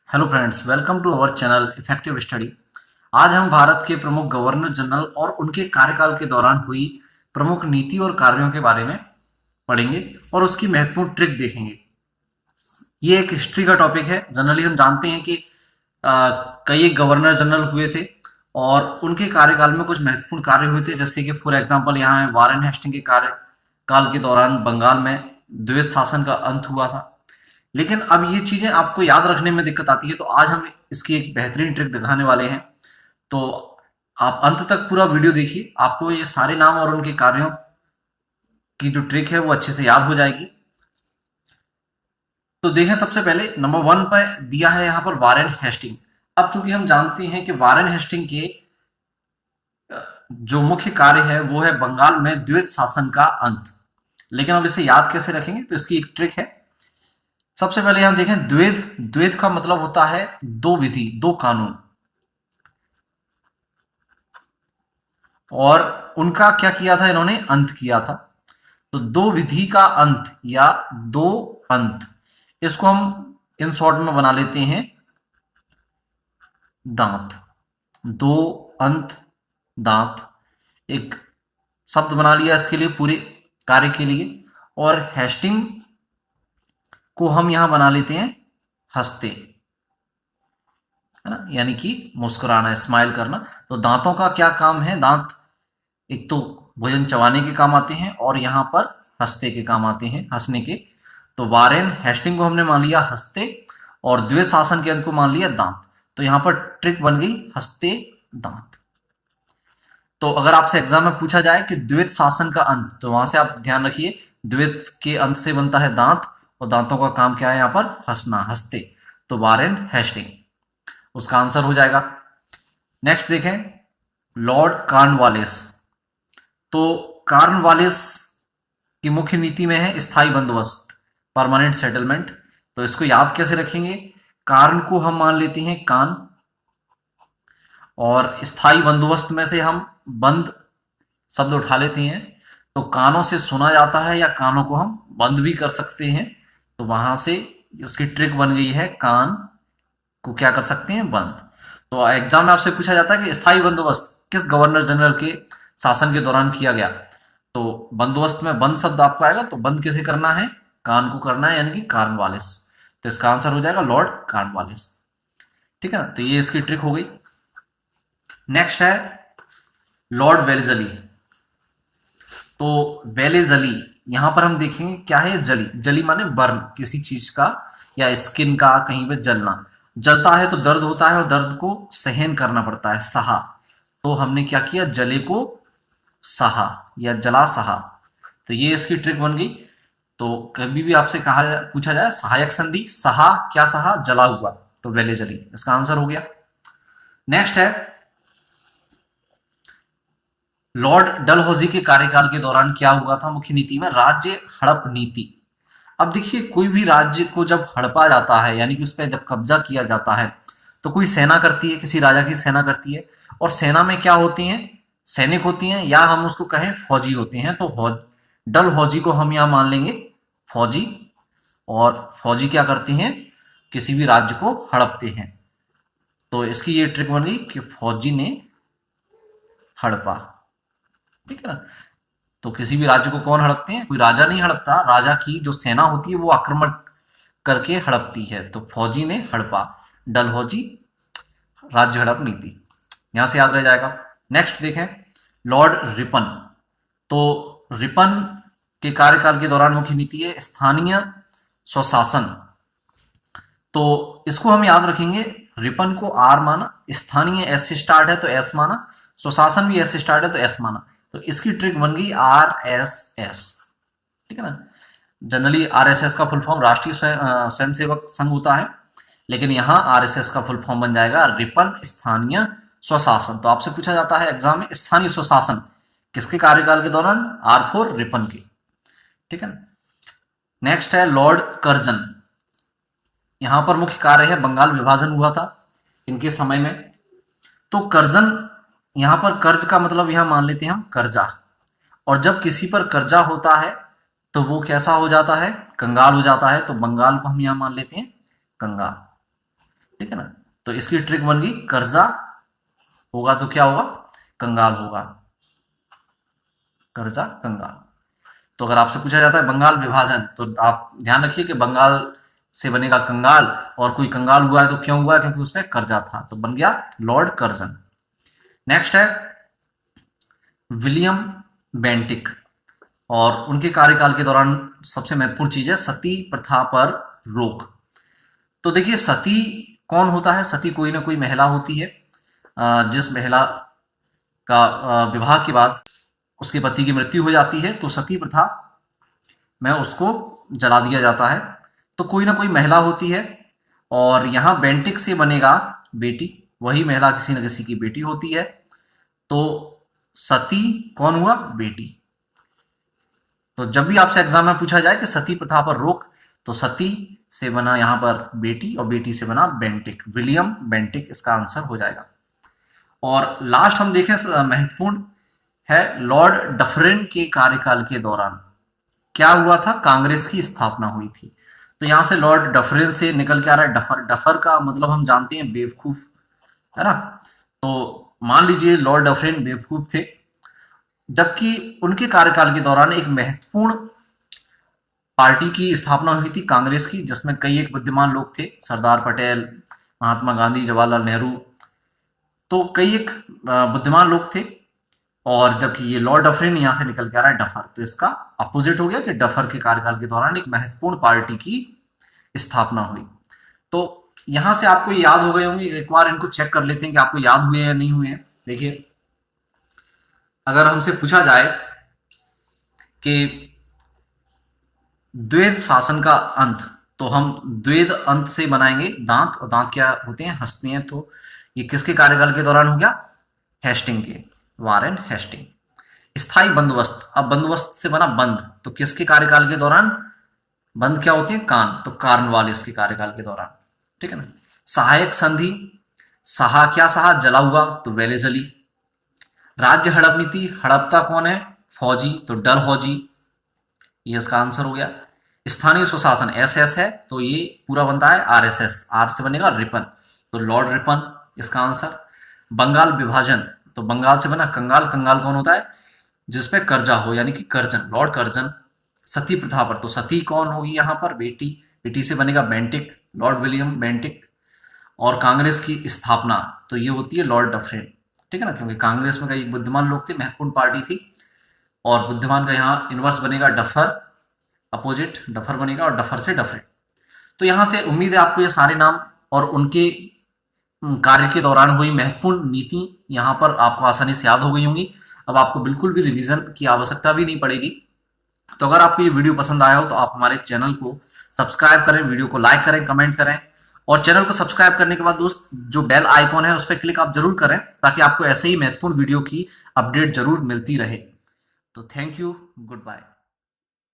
Hello friends, welcome to our channel effective study. आज हम भारत के प्रमुख गवर्नर जनरल और उनके कार्यकाल के दौरान हुई प्रमुख नीति और कार्यों के बारे में पढ़ेंगे और उसकी महत्वपूर्ण ट्रिक देखेंगे। ये एक हिस्ट्री का टॉपिक है। जनरली हम जानते हैं कि कई गवर्नर जनरल हुए थे और उनके कार्यकाल में कुछ महत्वपूर्ण कार्य हुए थे, जैसे कि फॉर एग्जांपल यहाँ है वारेन हेस्टिंग के कार्यकाल के दौरान बंगाल में द्वैत शासन का अंत हुआ था। लेकिन अब ये चीजें आपको याद रखने में दिक्कत आती है, तो आज हम इसकी एक बेहतरीन ट्रिक दिखाने वाले हैं। तो आप अंत तक पूरा वीडियो देखिए, आपको ये सारे नाम और उनके कार्यों की जो ट्रिक है वो अच्छे से याद हो जाएगी। तो देखें, सबसे पहले नंबर 1 पर दिया है यहाँ पर वारेन हेस्टिंग। अब चूंकि हम जानते हैं कि वारेन हेस्टिंग के जो मुख्य कार्य है वो है बंगाल में द्वैत शासन का अंत। लेकिन अब इसे याद कैसे रखेंगे, तो इसकी एक ट्रिक है। सबसे पहले यहां देखें, द्वैत द्वैत का मतलब होता है दो विधि, दो कानून, और उनका क्या किया था, इन्होंने अंत किया था। तो दो विधि का अंत या दो अंत, इसको हम इन शॉर्ट में बना लेते हैं दांत। दो अंत दांत, एक शब्द बना लिया इसके लिए, पूरे कार्य के लिए। और हेस्टिंग को हम यहां बना लेते हैं हंसते, है ना, यानी कि मुस्कुराना, स्माइल करना। तो दांतों का क्या काम है, दांत एक तो भोजन चबाने के काम आते हैं और यहां पर हंसते के काम आते हैं, हंसने के। तो वारेन हेस्टिंग को हमने मान लिया हंसते और द्वैत शासन के अंत को मान लिया दांत। तो यहां पर ट्रिक बन गई हंसते दांत। तो अगर आपसे एग्जाम में पूछा जाए कि द्वैत शासन का अंत, तो वहां से आप ध्यान रखिए द्वैत के अंत से बनता है दांत, और दांतों का काम क्या है यहाँ पर, हंसना, हंसते। तो वारेन हेस्टिंग उसका आंसर हो जाएगा। नेक्स्ट देखें, लॉर्ड कॉर्नवालिस। तो कॉर्नवालिस की मुख्य नीति में है स्थायी बंदोबस्त, परमानेंट सेटलमेंट। तो इसको याद कैसे रखेंगे, कॉर्न को हम मान लेते हैं कान, और स्थायी बंदोबस्त में से हम बंद शब्द उठा लेते हैं। तो कानों से सुना जाता है या कानों को हम बंद भी कर सकते हैं। तो वहां से इसकी ट्रिक बन गई है, कान को क्या कर सकते हैं, बंद। तो एग्जाम में आपसे पूछा जाता है कि स्थायी बंदोबस्त किस गवर्नर जनरल के शासन के दौरान किया गया। तो बंदोबस्त में बंद शब्द आपको आएगा, तो बंद किसे करना है, कान को करना है, यानी कि कॉर्नवालिस। तो इसका आंसर हो जाएगा लॉर्ड कॉर्नवालिस। ठीक है ना, तो ये इसकी ट्रिक हो गई। नेक्स्ट है लॉर्ड वेलेजली। तो वेलेजली, यहां पर हम देखेंगे क्या है, जली। जली माने बर्न, किसी चीज का या स्किन का कहीं पे जलना। जलता है तो दर्द होता है और दर्द को सहन करना पड़ता है, सहा। तो हमने क्या किया, जले को सहा या जला सहा। तो ये इसकी ट्रिक बन गई। तो कभी भी आपसे कहा पूछा जाए सहायक संधि, सहा क्या सहा, जला हुआ, तो वेले जली, इसका आंसर हो गया। नेक्स्ट है लॉर्ड डलहौजी के कार्यकाल के दौरान क्या हुआ था मुख्य नीति में, राज्य हड़प नीति। अब देखिए, कोई भी राज्य को जब हड़पा जाता है, यानी कि उस पर जब कब्जा किया जाता है, तो कोई सेना करती है, किसी राजा की सेना करती है। और सेना में क्या होती हैं, सैनिक होती हैं, या हम उसको कहें फौजी होते हैं। तो डलहौजी को हम यहां मान लेंगे फौजी। और फौजी क्या करते हैं, किसी भी राज्य को हड़पते हैं। तो इसकी ये ट्रिक बन गई कि फौजी ने हड़पा। ठीक है ना, तो किसी भी राज्य को कौन हड़पते हैं, कोई राजा नहीं हड़पता, राजा की जो सेना होती है वो आक्रमण करके हड़पती है। तो फौजी ने हड़पा, डलहौजी, राज्य हड़प नीति, यहां से याद रह जाएगा। नेक्स्ट देखें, लॉर्ड रिपन। तो रिपन के कार्यकाल के दौरान मुख्य नीति है स्थानीय स्वशासन। तो इसको हम याद रखेंगे, रिपन को आर माना, स्थानीय एस से स्टार्ट है तो एस माना, स्वशासन भी एस से स्टार्ट है तो एस माना। तो इसकी ट्रिक बन गई आर एस एस। ठीक है ना, जनरली आरएसएस का फुल फॉर्म राष्ट्रीय स्वयंसेवक संघ होता है, लेकिन यहां आरएसएस का फुल फॉर्म बन जाएगा रिपन स्थानीय स्वशासन। तो आपसे पूछा जाता है एग्जाम में, स्थानीय स्वशासन किसके कार्यकाल के दौरान, आर फोर रिपन के। ठीक है ना। नेक्स्ट है लॉर्ड कर्जन। यहां पर मुख्य कार्य है, बंगाल विभाजन हुआ था इनके समय में। तो कर्जन, यहां पर कर्ज का मतलब यहां मान लेते हैं हम कर्जा, और जब किसी पर कर्जा होता है तो वो कैसा हो जाता है, कंगाल हो जाता है। तो बंगाल को हम यहां मान लेते हैं कंगाल। ठीक है ना। तो इसकी ट्रिक बन गई, कर्जा होगा तो क्या होगा, कंगाल होगा, कर्जा कंगाल। तो अगर आपसे पूछा जाता है बंगाल विभाजन, तो आप ध्यान रखिए कि बंगाल से बनेगा कंगाल, और कोई कंगाल हुआ है तो क्यों हुआ है, क्योंकि उसमें कर्जा था, तो बन गया लॉर्ड कर्जन। नेक्स्ट है विलियम बेंटिक, और उनके कार्यकाल के दौरान सबसे महत्वपूर्ण चीज है सती प्रथा पर रोक। तो देखिए सती कौन होता है, सती कोई ना कोई महिला होती है, जिस महिला का विवाह के बाद उसके पति की मृत्यु हो जाती है, तो सती प्रथा में उसको जला दिया जाता है। तो कोई ना कोई महिला होती है, और यहाँ बेंटिक से बनेगा बेटी, वही महिला किसी न किसी की बेटी होती है, तो सती कौन हुआ, बेटी। तो जब भी आपसे एग्जाम में पूछा जाए कि सती प्रथा पर रोक, तो सती से बना यहां पर बेटी, और बेटी से बना बेंटिक, विलियम बेंटिक इसका आंसर हो जाएगा। और लास्ट हम देखें महत्वपूर्ण है, लॉर्ड डफरिन के कार्यकाल के दौरान क्या हुआ था, कांग्रेस की स्थापना हुई थी। तो यहां से लॉर्ड डफरिन से निकल के आ रहा है डफर, डफर का मतलब हम जानते हैं बेवकूफ, है ना। तो मान लीजिए लॉर्ड डफरिन बेवकूफ थे, जबकि उनके कार्यकाल के दौरान एक महत्वपूर्ण पार्टी की स्थापना हुई थी कांग्रेस की, जिसमें कई एक बुद्धिमान लोग थे, सरदार पटेल, महात्मा गांधी, जवाहरलाल नेहरू, तो कई एक बुद्धिमान लोग थे। और जबकि ये लॉर्ड डफरिन यहां से निकल के आ रहा है डफर, तो इसका अपोजिट हो गया कि डफर के कार्यकाल के दौरान एक महत्वपूर्ण पार्टी की स्थापना हुई। तो यहां से आपको याद हो गए होंगे, एक बार इनको चेक कर लेते हैं कि आपको याद हुए या नहीं हुए हैं। देखिए अगर हमसे पूछा जाए कि द्वैध शासन का अंत, तो हम द्वैध अंत से बनाएंगे दांत, और दांत क्या होते हैं, हंसते हैं। तो ये किसके कार्यकाल के दौरान हो गया, हेस्टिंग के, वारेन हेस्टिंग। स्थायी बंदोबस्त, अब बंदोबस्त से बना बंद, तो किसके कार्यकाल के दौरान, बंद क्या होती है, कान, तो कार्नवालिस के कार्यकाल के दौरान, ठीक है ना। सहायक संधि, सहा क्या सहा, जला हुआ, तो वेलेजली। राज्य हड़प नीति, हड़पता कौन है, फौजी, तो डलहौजी, ये इसका आंसर हो गया। स्थानीय सुशासन एस एस है, तो ये पूरा बनता है आर एस एस, आर से बनेगा रिपन, तो लॉर्ड रिपन इसका आंसर। बंगाल विभाजन, तो बंगाल से बना कंगाल, कंगाल कौन होता है, जिसपे कर्जा हो, यानी कि कर्जन, लॉर्ड कर्जन। सती प्रथा पर, तो सती कौन होगी यहाँ पर, बेटी, बेटी से बनेगा बेंटिक, लॉर्ड विलियम बेंटिक। और कांग्रेस की स्थापना, तो ये होती है लॉर्ड डफरिन, ठीक है ना, क्योंकि कांग्रेस में कई बुद्धिमान लोग थे, महत्वपूर्ण पार्टी थी, और बुद्धिमान का यहाँ इनवर्स बनेगा डफर, अपोजिट डफर बनेगा, और डफर से डफरिन। तो यहां से उम्मीद है आपको ये सारे नाम और उनके कार्य के दौरान हुई महत्वपूर्ण नीति यहां पर आपको आसानी से याद हो गई होंगी। अब आपको बिल्कुल भी रिवीजन की आवश्यकता भी नहीं पड़ेगी। तो अगर आपको ये वीडियो पसंद आया हो तो आप हमारे चैनल को सब्सक्राइब करें, वीडियो को लाइक करें, कमेंट करें, और चैनल को सब्सक्राइब करने के बाद दोस्त जो बेल आइकॉन है उस पर क्लिक आप जरूर करें, ताकि आपको ऐसे ही महत्वपूर्ण वीडियो की अपडेट जरूर मिलती रहे। तो थैंक यू, गुड बाय।